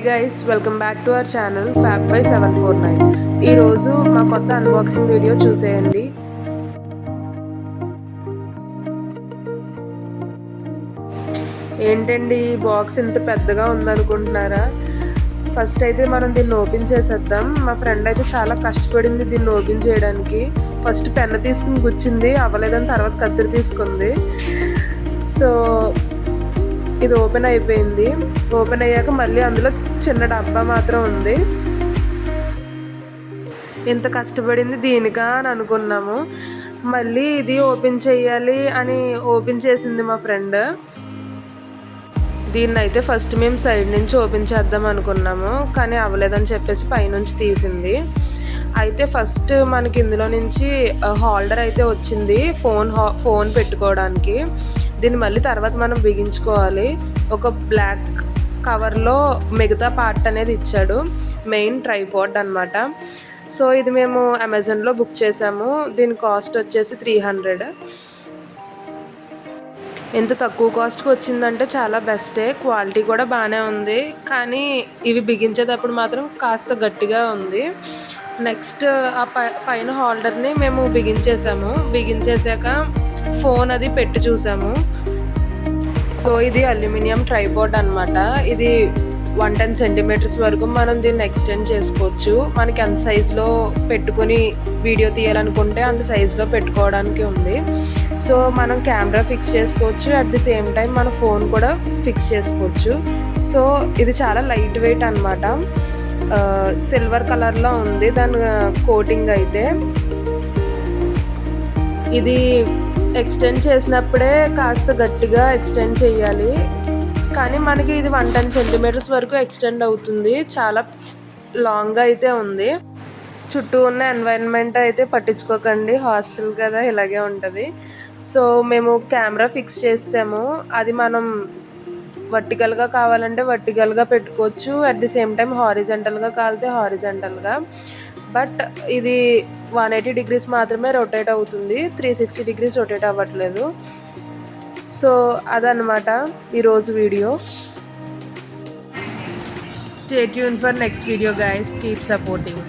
Guys, welcome back to our channel Fab5749. ఈరోజు మా కొత్త అన్బాక్సింగ్ వీడియో చూసేయండి. ఏంటండి ఈ బాక్స్ ఇంత పెద్దగా ఉందనుకుంటున్నారా? ఫస్ట్ అయితే మనం దీన్ని ఓపెన్ చేసేద్దాం. మా ఫ్రెండ్ అయితే చాలా కష్టపడింది దీన్ని ఓపెన్ చేయడానికి. ఫస్ట్ పెన్ తీసుకుని గుచ్చింది, అవ్వలేదని తర్వాత కత్తిరి తీసుకుంది. సో ఇది ఓపెన్ అయిపోయింది. ఓపెన్ అయ్యాక మళ్ళీ అందులో చిన్న డబ్బా మాత్రం ఉంది. ఎంత కష్టపడింది దీనికా అని అనుకున్నాము. మళ్ళీ ఇది ఓపెన్ చేయాలి అని ఓపెన్ చేసింది మా ఫ్రెండ్. దీన్ని అయితే ఫస్ట్ మేము సైడ్ నుంచి ఓపెన్ చేద్దాం అనుకున్నాము, కానీ అవ్వలేదని చెప్పేసి పైనుంచి తీసింది. అయితే ఫస్ట్ మనకి ఇందులో నుంచి హోల్డర్ అయితే వచ్చింది, ఫోన్ పెట్టుకోవడానికి. దీన్ని మళ్ళీ తర్వాత మనం బిగించుకోవాలి. ఒక బ్లాక్ కవర్లో మిగతా పార్ట్ అనేది ఇచ్చాడు, మెయిన్ ట్రైపాడ్ అన్నమాట. సో ఇది మేము అమెజాన్లో బుక్ చేసాము. దీని కాస్ట్ వచ్చేసి 300. ఎంత తక్కువ కాస్ట్కి వచ్చిందంటే చాలా బెస్టే. క్వాలిటీ కూడా బాగానే ఉంది, కానీ ఇవి బిగించేటప్పుడు మాత్రం కాస్త గట్టిగా ఉంది. నెక్స్ట్ ఆ పైన హోల్డర్ని మేము బిగించేసాక ఫోన్ అది పెట్టి చూసాము. సో ఇది అల్యూమినియం ట్రైపాడ్ అన్నమాట. ఇది 110 సెంటీమీటర్స్ వరకు మనం దీన్ని ఎక్స్టెండ్ చేసుకోవచ్చు. మనకి ఎంత సైజులో పెట్టుకుని వీడియో తీయాలనుకుంటే అంత సైజులో పెట్టుకోవడానికి ఉంది. సో మనం కెమెరా ఫిక్స్ చేసుకోవచ్చు, అట్ ది సేమ్ టైం మన ఫోన్ కూడా ఫిక్స్ చేసుకోవచ్చు. సో ఇది చాలా లైట్ వెయిట్ అన్నమాట. సిల్వర్ కలర్లో ఉంది దాని కోటింగ్ అయితే. ఇది ఎక్స్టెండ్ చేసినప్పుడే కాస్త గట్టిగా ఎక్స్టెండ్ చేయాలి, కానీ మనకి ఇది 110 సెంటీమీటర్స్ వరకు ఎక్స్టెండ్ అవుతుంది. చాలా లాంగ్గా అయితే ఉంది. చుట్టూ ఉన్న ఎన్వైరన్మెంట్ అయితే పట్టించుకోకండి, హాస్టల్ కదా ఇలాగే ఉంటుంది. సో మేము కెమెరా ఫిక్స్ చేసాము. అది మనం వర్టికల్గా కావాలంటే వర్టికల్గా పెట్టుకోవచ్చు, అట్ ది సేమ్ టైం హారిజంటల్గా కావాలంటే హారిజంటల్గా. బట్ ఇది 180 డిగ్రీస్ మాత్రమే రొటేట్ అవుతుంది, 360 డిగ్రీస్ రొటేట్ అవ్వట్లేదు. సో అదనమాట ఈరోజు video. Stay tune for next video guys, keep supporting.